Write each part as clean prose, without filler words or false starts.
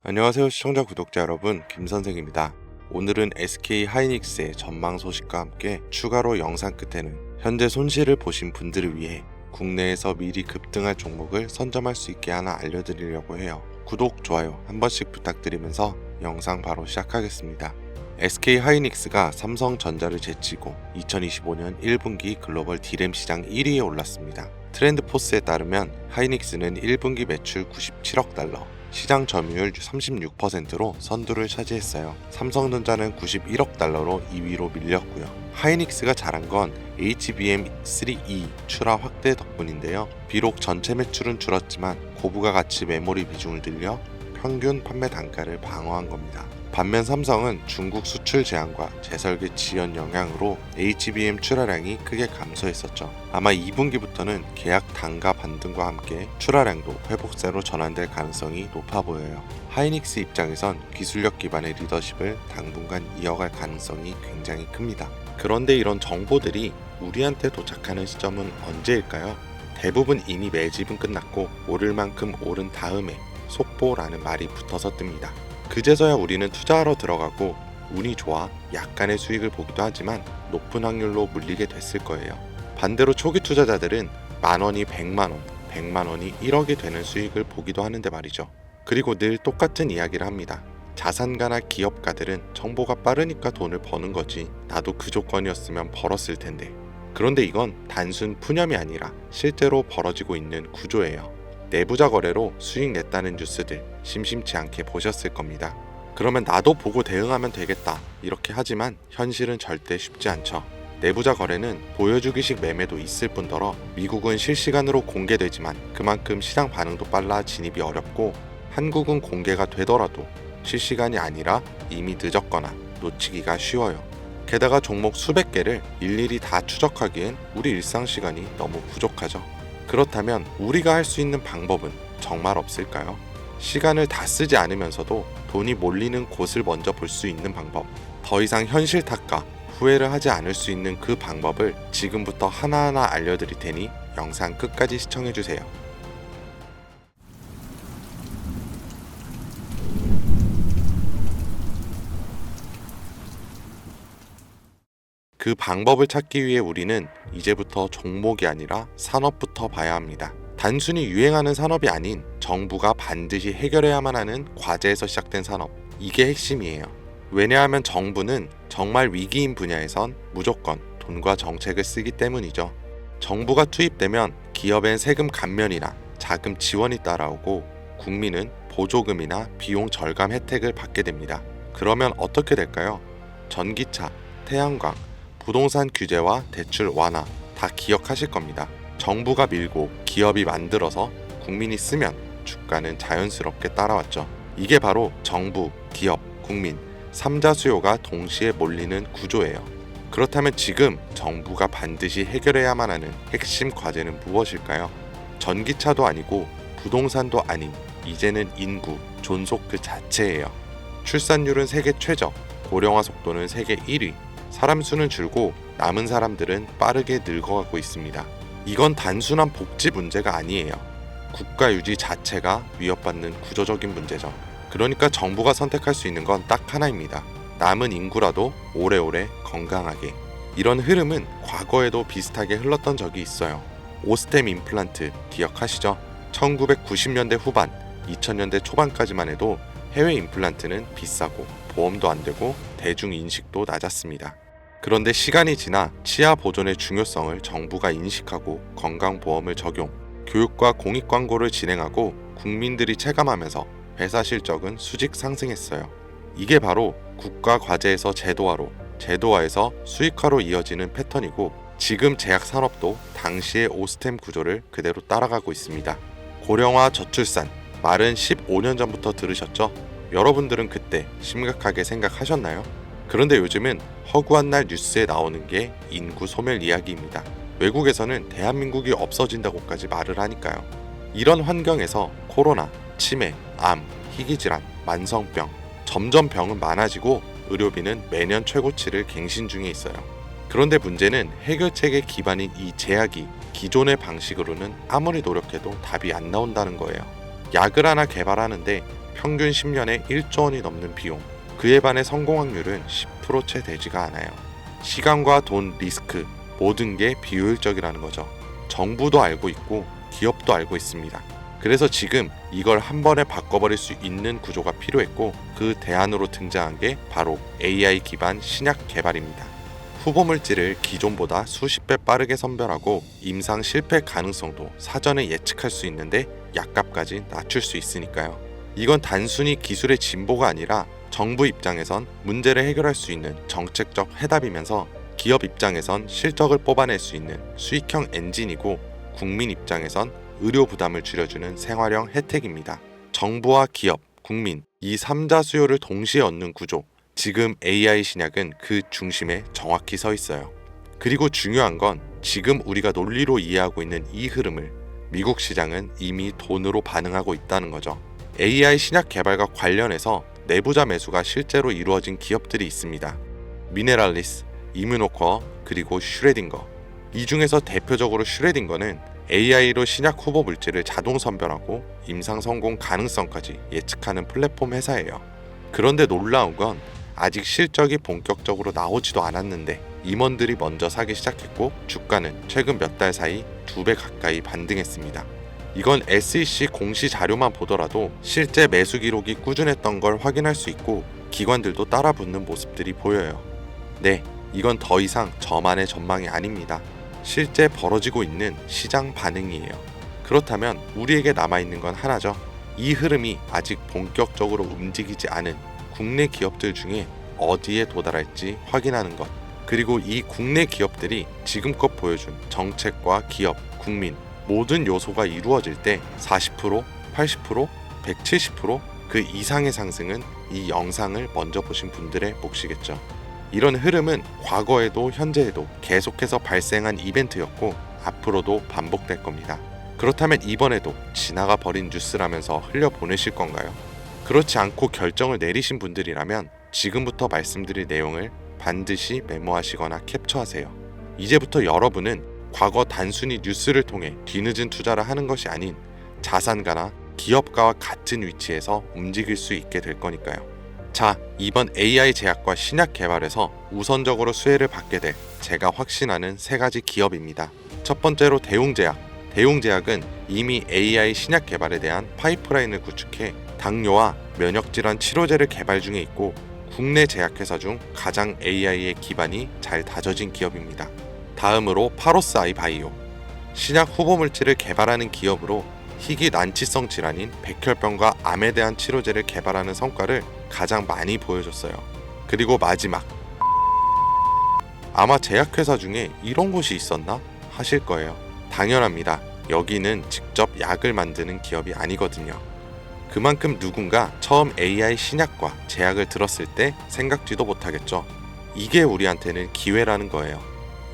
안녕하세요 시청자 구독자 여러분, 김선생입니다. 오늘은 SK 하이닉스의 전망 소식과 함께 추가로 영상 끝에는 현재 손실을 보신 분들을 위해 국내에서 미리 급등할 종목을 선점할 수 있게 하나 알려드리려고 해요. 구독, 좋아요 한 번씩 부탁드리면서 영상 바로 시작하겠습니다. SK 하이닉스가 삼성전자를 제치고 2025년 1분기 글로벌 D램 시장 1위에 올랐습니다. 트렌드포스에 따르면 하이닉스는 1분기 매출 97억 달러, 시장 점유율 36%로 선두를 차지했어요. 삼성전자는 91억 달러로 2위로 밀렸고요. 하이닉스가 잘한 건 HBM3E 출하 확대 덕분인데요. 비록 전체 매출은 줄었지만 고부가 가치 메모리 비중을 늘려 평균 판매 단가를 방어한 겁니다. 반면 삼성은 중국 수출 제한과 재설계 지연 영향으로 HBM 출하량이 크게 감소했었죠. 아마 2분기부터는 계약 단가 반등과 함께 출하량도 회복세로 전환될 가능성이 높아 보여요. 하이닉스 입장에선 기술력 기반의 리더십을 당분간 이어갈 가능성이 굉장히 큽니다. 그런데 이런 정보들이 우리한테 도착하는 시점은 언제일까요? 대부분 이미 매집은 끝났고 오를 만큼 오른 다음에 속보라는 말이 붙어서 뜹니다. 그제서야 우리는 투자하러 들어가고 운이 좋아 약간의 수익을 보기도 하지만 높은 확률로 물리게 됐을 거예요. 반대로 초기 투자자들은 만원이 100만원, 100만원이 1억이 되는 수익을 보기도 하는데 말이죠. 그리고 늘 똑같은 이야기를 합니다. 자산가나 기업가들은 정보가 빠르니까 돈을 버는 거지, 나도 그 조건이었으면 벌었을 텐데. 그런데 이건 단순 푸념이 아니라 실제로 벌어지고 있는 구조예요. 내부자 거래로 수익 냈다는 뉴스들 심심치 않게 보셨을 겁니다. 그러면 나도 보고 대응하면 되겠다 이렇게 하지만 현실은 절대 쉽지 않죠. 내부자 거래는 보여주기식 매매도 있을 뿐더러 미국은 실시간으로 공개되지만 그만큼 시장 반응도 빨라 진입이 어렵고, 한국은 공개가 되더라도 실시간이 아니라 이미 늦었거나 놓치기가 쉬워요. 게다가 종목 수백 개를 일일이 다 추적하기엔 우리 일상 시간이 너무 부족하죠. 그렇다면 우리가 할 수 있는 방법은 정말 없을까요? 시간을 다 쓰지 않으면서도 돈이 몰리는 곳을 먼저 볼 수 있는 방법, 더 이상 현실 탓과 후회를 하지 않을 수 있는 그 방법을 지금부터 하나하나 알려드릴 테니 영상 끝까지 시청해주세요. 그 방법을 찾기 위해 우리는 이제부터 종목이 아니라 산업부터 봐야 합니다. 단순히 유행하는 산업이 아닌 정부가 반드시 해결해야만 하는 과제에서 시작된 산업, 이게 핵심이에요. 왜냐하면 정부는 정말 위기인 분야에선 무조건 돈과 정책을 쓰기 때문이죠. 정부가 투입되면 기업엔 세금 감면이나 자금 지원이 따라오고 국민은 보조금이나 비용 절감 혜택을 받게 됩니다. 그러면 어떻게 될까요? 전기차, 태양광, 부동산 규제와 대출 완화 다 기억하실 겁니다. 정부가 밀고 기업이 만들어서 국민이 쓰면 주가는 자연스럽게 따라왔죠. 이게 바로 정부, 기업, 국민 3자 수요가 동시에 몰리는 구조예요. 그렇다면 지금 정부가 반드시 해결해야만 하는 핵심 과제는 무엇일까요? 전기차도 아니고 부동산도 아닌 이제는 인구, 존속 그 자체예요. 출산율은 세계 최저, 고령화 속도는 세계 1위, 사람 수는 줄고 남은 사람들은 빠르게 늙어가고 있습니다. 이건 단순한 복지 문제가 아니에요. 국가 유지 자체가 위협받는 구조적인 문제죠. 그러니까 정부가 선택할 수 있는 건 딱 하나입니다. 남은 인구라도 오래오래 건강하게. 이런 흐름은 과거에도 비슷하게 흘렀던 적이 있어요. 오스템 임플란트 기억하시죠? 1990년대 후반, 2000년대 초반까지만 해도 해외 임플란트는 비싸고 보험도 안 되고 대중 인식도 낮았습니다. 그런데 시간이 지나 치아 보존의 중요성을 정부가 인식하고 건강보험을 적용, 교육과 공익 광고를 진행하고 국민들이 체감하면서 회사 실적은 수직 상승했어요. 이게 바로 국가 과제에서 제도화로, 제도화에서 수익화로 이어지는 패턴이고, 지금 제약 산업도 당시의 오스템 구조를 그대로 따라가고 있습니다. 고령화 저출산, 말은 15년 전부터 들으셨죠? 여러분들은 그때 심각하게 생각하셨나요? 그런데 요즘은 허구한 날 뉴스에 나오는 게 인구 소멸 이야기입니다. 외국에서는 대한민국이 없어진다고까지 말을 하니까요. 이런 환경에서 코로나, 치매, 암, 희귀질환, 만성병, 점점 병은 많아지고 의료비는 매년 최고치를 갱신 중에 있어요. 그런데 문제는 해결책의 기반인 이 제약이 기존의 방식으로는 아무리 노력해도 답이 안 나온다는 거예요. 약을 하나 개발하는데 평균 10년에 1조 원이 넘는 비용, 그에 반해 성공 확률은 10%채 되지가 않아요. 시간과 돈, 리스크 모든 게 비효율적이라는 거죠. 정부도 알고 있고 기업도 알고 있습니다. 그래서 지금 이걸 한 번에 바꿔버릴 수 있는 구조가 필요했고 그 대안으로 등장한 게 바로 AI 기반 신약 개발입니다. 후보 물질을 기존보다 수십 배 빠르게 선별하고 임상 실패 가능성도 사전에 예측할 수 있는데 약값까지 낮출 수 있으니까요. 이건 단순히 기술의 진보가 아니라 정부 입장에선 문제를 해결할 수 있는 정책적 해답이면서 기업 입장에선 실적을 뽑아낼 수 있는 수익형 엔진이고 국민 입장에선 의료 부담을 줄여주는 생활형 혜택입니다. 정부와 기업, 국민 이 3자 수요를 동시에 얻는 구조, 지금 AI 신약은 그 중심에 정확히 서 있어요. 그리고 중요한 건 지금 우리가 논리로 이해하고 있는 이 흐름을 미국 시장은 이미 돈으로 반응하고 있다는 거죠. AI 신약 개발과 관련해서 내부자 매수가 실제로 이루어진 기업들이 있습니다. 미네랄리스, 이뮤노코어, 그리고 슈레딩거. 이 중에서 대표적으로 슈레딩거는 AI로 신약 후보 물질을 자동 선별하고 임상 성공 가능성까지 예측하는 플랫폼 회사예요. 그런데 놀라운 건 아직 실적이 본격적으로 나오지도 않았는데 임원들이 먼저 사기 시작했고 주가는 최근 몇 달 사이 2배 가까이 반등했습니다. 이건 SEC 공시 자료만 보더라도 실제 매수 기록이 꾸준했던 걸 확인할 수 있고 기관들도 따라붙는 모습들이 보여요. 네, 이건 더 이상 저만의 전망이 아닙니다. 실제 벌어지고 있는 시장 반응이에요. 그렇다면 우리에게 남아있는 건 하나죠. 이 흐름이 아직 본격적으로 움직이지 않은 국내 기업들 중에 어디에 도달할지 확인하는 것. 그리고 이 국내 기업들이 지금껏 보여준 정책과 기업, 국민 모든 요소가 이루어질 때 40%, 80%, 170% 그 이상의 상승은 이 영상을 먼저 보신 분들의 몫이겠죠. 이런 흐름은 과거에도 현재에도 계속해서 발생한 이벤트였고 앞으로도 반복될 겁니다. 그렇다면 이번에도 지나가 버린 뉴스라면서 흘려보내실 건가요? 그렇지 않고 결정을 내리신 분들이라면 지금부터 말씀드릴 내용을 반드시 메모하시거나 캡처하세요. 이제부터 여러분은 과거 단순히 뉴스를 통해 뒤늦은 투자를 하는 것이 아닌 자산가나 기업가와 같은 위치에서 움직일 수 있게 될 거니까요. 자, 이번 AI 제약과 신약 개발에서 우선적으로 수혜를 받게 될 제가 확신하는 3가지 기업입니다. 첫 번째로 대웅제약. 대웅제약은 이미 AI 신약 개발에 대한 파이프라인을 구축해 당뇨와 면역질환 치료제를 개발 중에 있고 국내 제약회사 중 가장 AI의 기반이 잘 다져진 기업입니다. 다음으로 파로스 아이바이오. 신약 후보 물질을 개발하는 기업으로 희귀 난치성 질환인 백혈병과 암에 대한 치료제를 개발하는 성과를 가장 많이 보여줬어요. 그리고 마지막, 아마 제약회사 중에 이런 곳이 있었나 하실 거예요. 당연합니다. 여기는 직접 약을 만드는 기업이 아니거든요. 그만큼 누군가 처음 AI 신약과 제약을 들었을 때 생각지도 못하겠죠. 이게 우리한테는 기회라는 거예요.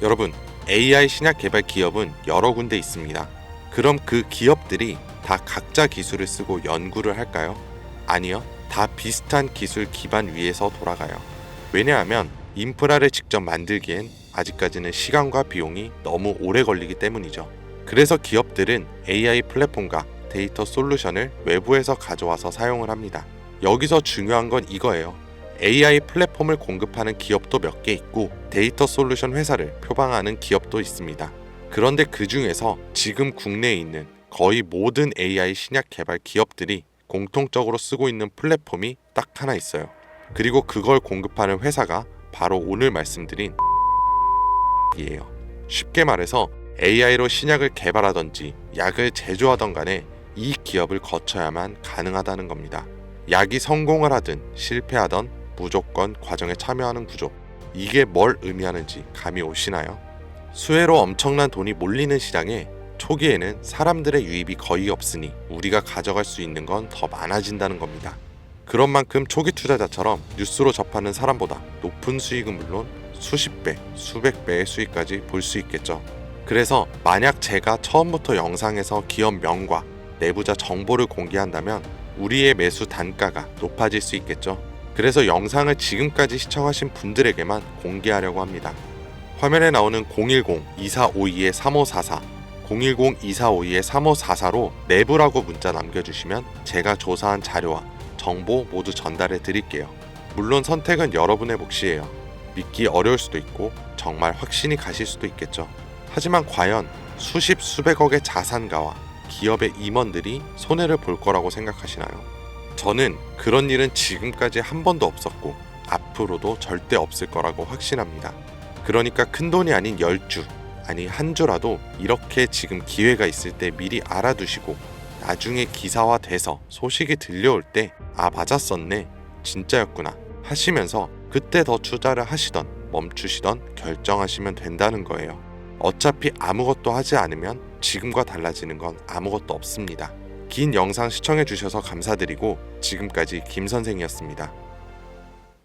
여러분, AI 신약 개발 기업은 여러 군데 있습니다. 그럼 그 기업들이 다 각자 기술을 쓰고 연구를 할까요? 아니요. 다 비슷한 기술 기반 위에서 돌아가요. 왜냐하면 인프라를 직접 만들기엔 아직까지는 시간과 비용이 너무 오래 걸리기 때문이죠. 그래서 기업들은 AI 플랫폼과 데이터 솔루션을 외부에서 가져와서 사용을 합니다. 여기서 중요한 건 이거예요. AI 플랫폼을 공급하는 기업도 몇 개 있고 데이터 솔루션 회사를 표방하는 기업도 있습니다. 그런데 그 중에서 지금 국내에 있는 거의 모든 AI 신약 개발 기업들이 공통적으로 쓰고 있는 플랫폼이 딱 하나 있어요. 그리고 그걸 공급하는 회사가 바로 오늘 말씀드린 이에요. 쉽게 말해서 AI로 신약을 개발하던지 약을 제조하던 간에 이 기업을 거쳐야만 가능하다는 겁니다. 약이 성공을 하든 실패하던 무조건 과정에 참여하는 구조. 이게 뭘 의미하는지 감이 오시나요? 수혜로 엄청난 돈이 몰리는 시장에 초기에는 사람들의 유입이 거의 없으니 우리가 가져갈 수 있는 건 더 많아진다는 겁니다. 그런 만큼 초기 투자자처럼 뉴스로 접하는 사람보다 높은 수익은 물론 수십 배, 수백 배의 수익까지 볼 수 있겠죠. 그래서 만약 제가 처음부터 영상에서 기업 명과 내부자 정보를 공개한다면 우리의 매수 단가가 높아질 수 있겠죠. 그래서 영상을 지금까지 시청하신 분들에게만 공개하려고 합니다. 화면에 나오는 010-2452-3544 010-2452-3544로 내부라고 문자 남겨주시면 제가 조사한 자료와 정보 모두 전달해 드릴게요. 물론 선택은 여러분의 몫이에요. 믿기 어려울 수도 있고 정말 확신이 가실 수도 있겠죠. 하지만 과연 수십 수백억의 자산가와 기업의 임원들이 손해를 볼 거라고 생각하시나요? 저는 그런 일은 지금까지 한 번도 없었고 앞으로도 절대 없을 거라고 확신합니다. 그러니까 큰돈이 아닌 10주, 아니 한 주라도 이렇게 지금 기회가 있을 때 미리 알아두시고 나중에 기사화 돼서 소식이 들려올 때 아 맞았었네, 진짜였구나 하시면서 그때 더 투자를 하시던 멈추시던 결정하시면 된다는 거예요. 어차피 아무것도 하지 않으면 지금과 달라지는 건 아무것도 없습니다. 긴 영상 시청해 주셔서 감사드리고 지금까지 김 선생이었습니다.